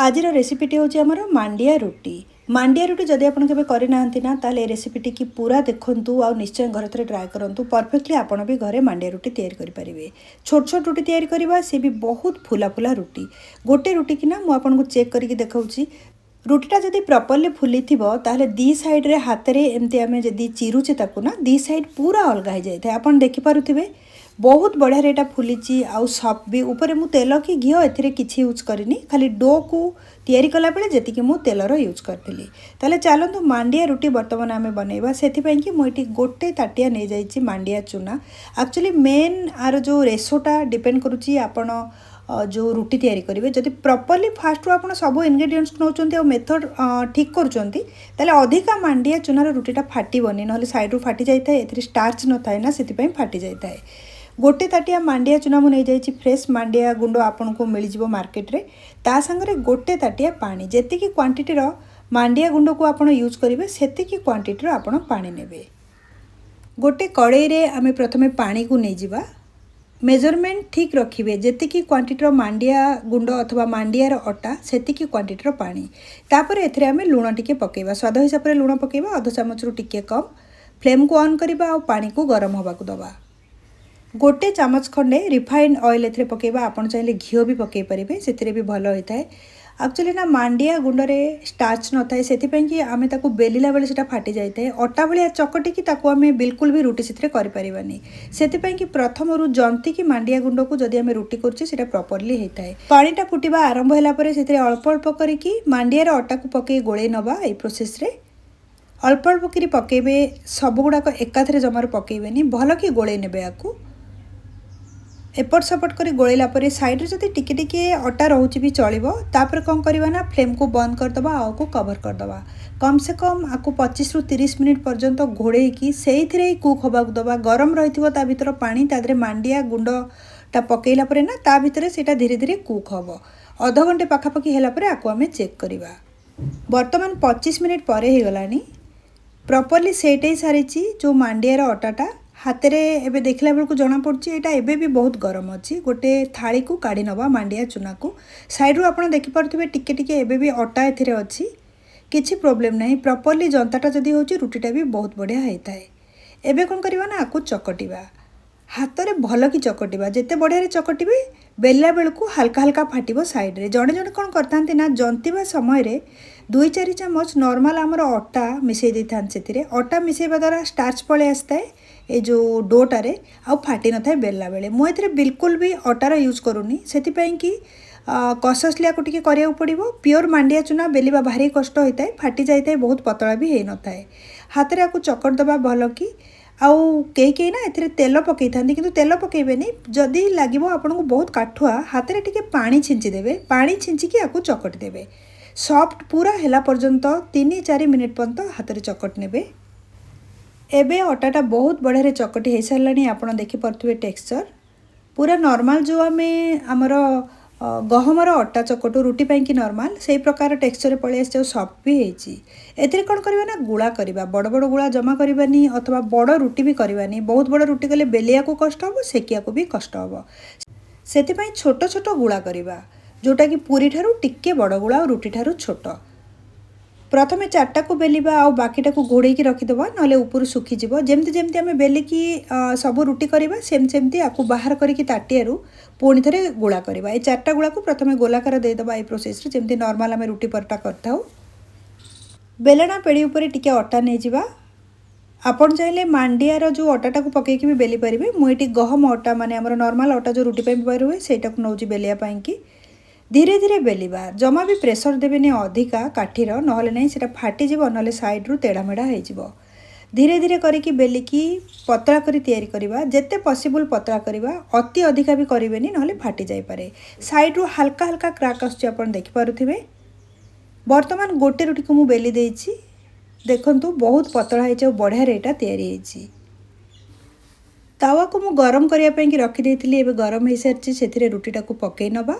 आज रेसिपीटी हूँ आमर मांडिया रुटी। मांडिया रुटी जदि आप करना ताले रेसिपीटी की पूरा देखु आ निश्चय घर थे ट्राए करूँ परफेक्टली आपड़ भी घरे मांडिया रुटी तैयारी करेंगे। छोट छोट रुटी तैयारी करवा सी भी बहुत फुला फुला रुटी। गोटे रुटी कि ना मुझे चेक करके देखा रुटीटा जदि प्रॉपर्ली फुली ताले दी साइड रे हाथ रे एमती आमे जदि चिरुचे ताकू ना दी साइड पूरा अलग हो जाए आपन देखि पारुथिबे। बहुत बढ़िया रेटा फुली आउ सॉफ्ट भी ऊपर मु तेल कि घी एथिरे किछि यूज करनी खाली डो को तैयारी कला बेले जेतिकी मु तेलर यूज करथिली। ताले चलंतु मांडिया रुटी वर्तमान आमे बनेबा सेथि पई कि मु एठी गोटे ताटिया नै जाईची मांडिया चूना। एक्चुअली मेन आर जो रेसोटा डिपेंड करूची आपण जो रुटी तैयारी करेंगे जदि प्रॉपर्ली फास्ट आप सब इनग्रेडिएंट्स नौकरी और मेथड ठीक करें अधिका मांडिया चूनार रुटीटा फाटबनी ना साइड्रु फाटी जाए ए स्टार्च न थाए ना से फाटी जाए। गोटे ताटिया मांडिया चूना मुझे नहीं फ्रेश मांडिया गुंड आपन को मिल जाव मार्केट रे ता संगे गोटे ताटिया पानी जेति क्वांटिटीर मांडिया गुंड को आप यूज करेंगे सेति क्वांटिटीर आप पानी नेबे। गोटे कड़ाई रे आमे प्रथमे पानी को नहीं जावा मेजरमेंट ठीक रखिए जेति क्वांटिटीर मांडिया गुंड अथवा मांडियार अटा सेति क्वांटिटीर पानी तापर एथिरे आमे लुण टिके पकेबा स्वाद हिसाब रे लुण पकेबा अध चामच रु टिके कम फ्लेम को ऑन करबा और पानी को गरम होबा को दबा। गोटे चामच खंडे रिफाइंड ऑयल एथिरे पकेबा आपन चाहिले घी भी पके परिबे सेथिरे भी भलो होता है। एक्चुअली ना मांडिया गुंडरे स्टार्च न थाए सेति पई कि आमे ताकू बेलिला बेले सेटा फाटी जाय थाए अटा भलिया चकटी कि ताकू आमे बिल्कुल भी रुटी सेथिरे करि परिबानी सेति पई कि प्रथमरु जंती कि मांडिया गुंड को जदि आमे रुटी करछि सेटा प्रॉपर्ली हेताए। पानीटा फुटिबा आरंभ होला परे सेथिरे अल्प अल्प करिकि मांडियार अटा को पके गोळे नबा ए प्रोसेस रे अल्प अल्प करि पकेबे सब गुडाक एकाथरे जमार पकेबेनी भलो कि गोळे नेबे आकू एपट सपट कर गोलेला पर साइड जदि टिके टिके अटा रोचे भी चलो तापर कौन करवा ना फ्लेम को बंद करदे आउ को कवर करदे कम से कम आपको 25 रु 30 मिनिट पर्यंत घोड़े की से ही कुक होगा दबा गरम रही भीतर पानी तादरे मांडिया गुंडटा पकईला ना ता भीतर से धीरे धीरे कुक हम अध घंटे पाखापाखि है आपको आम चेक करवा। बर्तमान 25 मिनिट पर हो गलानी प्रॉपर्ली सेट हो सारी जो मांडियार अटाटा हाथ रे एबे देखला बेल को जना पड़ची एटा एबे भी बहुत गरम अच्छी गोटे थाली को काढ़ी नवा मांडिया चूना को साइड रू आपन देखि पारथिबे टिके टिके एबे भी अटा एथिरे अच्छी किछि प्रॉब्लम नहीं प्रॉपर्ली जनताटा जदी होची रुटीटा भी बहुत बढ़िया होताए। एबे कोन करबा ना आकु चकटिबा हाथ रे भलो कि चकटिबा जेते बढ़िया रे चकटिबे बेला बेल को हल्का हल्का फाटिबो साइड रे जड़े जड़े कोन करतांती ना जंतीबा समय रे 2-4 चामच नॉर्मल आमर अटा मिसई देथान सेतिरे अटा मिसईबा द्वारा स्टार्च पळे आस्ताए ए जो डोटारे आ फाटी न थाए बेलला बेले मु एथिरे बिल्कुल भी अटार यूज करूनी सेति पई कि कससली आकु टिके करिया पड़िबो प्योर मांडिया चूना बेलिबा भारी कष्ट होइताए फाटी जाइताए बहुत पतला भी हेइ न थाए हाथ रे आकु चकट दबा भलो कि आउ कई ना एथिरे तेल पकई थांती किंतु तेल पकेबेनी जदि लागिबो आपनको बहुत काठुआ हाथ रे टिके पानी छिंची देबे पानी छिंची कि आकु चकट देबे सॉफ्ट पूरा हेला पर्यंत 3-4 मिनिट पर्यंत हाथ रे चकट नेबे। एबे अटाटा बहुत बढ़िया चकटी हो सारे आप देखिपे टेक्सचर पूरा नॉर्मल जो आम आमर गहमर अटा चकटू रुटी पाई कि नॉर्मल से प्रकार टेक्सचर पलि आस सॉफ्ट भी होती एथिरे कौन करवा ना गुड़ा करवा बड़ बड़ गुड़ा जमा करवानी अथवा बड़ रुटी भी करवानी बहुत बड़ रुटी कले बेलिया को कष्ट हम सेकिया को भी कष्ट हम से छोट छोट गुड़ा करवा जोटा कि पूरी ठारू टिके बड़ गुड़ा और रुटी ठारू छोट प्रथमे 4टा को बेलिबा आ बाकीटा को घोड़े की रखीदबा ना ऊपर सुखीजिव जमती जमती आम बेलिकी सब रुटी करवा सेमती आपको बाहर करके ताटियारू पुणी थे गोला करवा ये 4टा गुड़ा को प्रथमे गोलाकार देदबा ये प्रोसेस जमती नॉर्मल आम रुटी परटा करथाउ। बेलना पेड़ी उपर टिके अटा नहीं जावा आपन चाहे मांडियार जो अटाटा को पकईकी भी बेली पारे मुझे गहम अटा माने आमर नॉर्मल अटा जो रुटी व्यवहार हुए सेटा को नौची बेलिया पाई धीरे धीरे बेलिबा जमा भी प्रेशर देवेनि अधिका काठीर नहले नहीं सेटा फाटीजिव ना साइड रु तेढ़ामेढ़ा हो धीरे धीरे करिकी बेलिकी पतला करी तैयारी करवा जेते पॉसिबल पतला करवा अति अधिका भी करेनि ना फाटी जाई पारे साइड रु हल्का हल्का क्राक आसुची आपन देखि पारुथिबे। वर्तमान गोटे रुटी को मु बेली देइछि देखंतु बहुत पतला होइछ बढ़िया रेटा तैयारी होइछि। तावा को मु गरम करिया पई कि रखी देइथिली एबे गरम हो सारछि सेथिरे रुटीटा को पकई नबा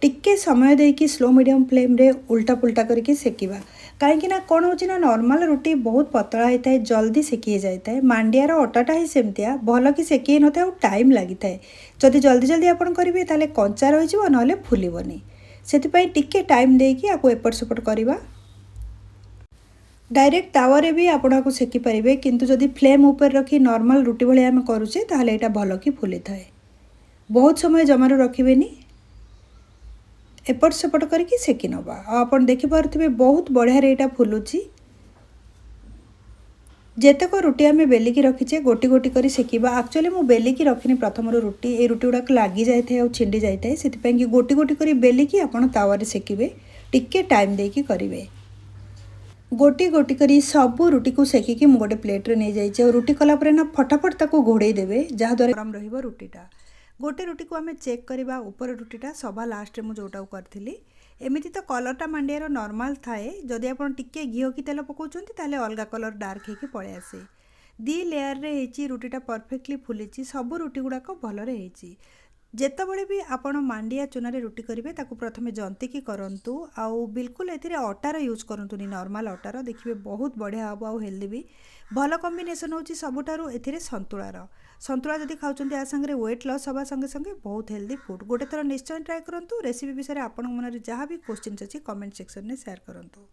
टिके समय देकी स्लो मीडियम फ्लेम रे उल्टा पुल्टा करके सेकिबा कहीं ना कौन होची ना नॉर्मल रुटी बहुत पतला होता है जल्दी सेकी जाता है मांडियार अटाटा ही सेमतिया भल कि सेकी न था टाइम लगी था जदि जल्दी जल्दी आपन करेंगे ताले कंचा रही ना फुलबनी ସେଥିପାଇଁ ଟିକେ ଟାଇମ୍ ଦେଇକି ଆକୁ ଏପଟ ସେପଟ କରିବା। डायरेक्ट तावारे भी आपको सेकी पारे, किंतु जदि फ्लेम ऊपर रखी नॉर्मल रुटी भाई आम करुचे ताहले एटा भल कि फुली थाए। बहुत समय जमारू रखिबेनी, एपट सेपट करके सेकी नवा। आप देखिपे बहुत बढ़िया एटा फुलुची। जेतक रुटी आम बेलिकी रखीचे गोटी गोटी कर सेकिबा। एक्चुअली मु बेलिकी रखिनी प्रथम रुटी, ए रुटी गुड़ाक लगी जाए और छिंडी जाए से गोटी गोटी कर बेलिकी आपड़ तावारे सेकिबे, टिके टाइम देकी करेंगे। गोटी गोटी करी सबू रुटी को सेकिकी मु गोटे प्लेट्रे नहीं जाइए और रुटी कलापर ना फटाफट ताको घोड़े देवे जहाँद्वारा गरम रहिबो रुटीटा। गोटे रुटी को आम चेक करवा ऊपर रुटीटा सभा लास्ट में जोटा करी। एमती तो कलरटा मांडियार नॉर्मल थाए, जदि आप टिके घी कि तेल पकाउछन्ति ताले अलगा कलर डार्क होकर पड़े आसे। दी लेयर रे हेची रुटीटा परफेक्टली फुली, सबू रुटी गुड़ाक भलरे हेची। जेतबेले भी आपण मांडिया चूनारे रुटी करेंगे ताकू प्रथमे जंतिकी करंतु, आउ बिल्कुल एथिरे अटार यूज करंतुनी, नॉर्मल अटार देखिए बहुत बढ़िया हम आउ हेल्दी भी। भल कॉम्बिनेशन होची सबुठारु एथिरे संतुलार। संतुला जदि खाउछन्ति आ संगे वेट लॉस हवा संगे संगे बहुत हेल्दी फूड। गोटे थर निश्चय ट्राए करंतु। रेसिपी विषय आपन मनरे जहाँ भी क्वेश्चन अछि कमेंट सेक्शन में शेयर करंतु।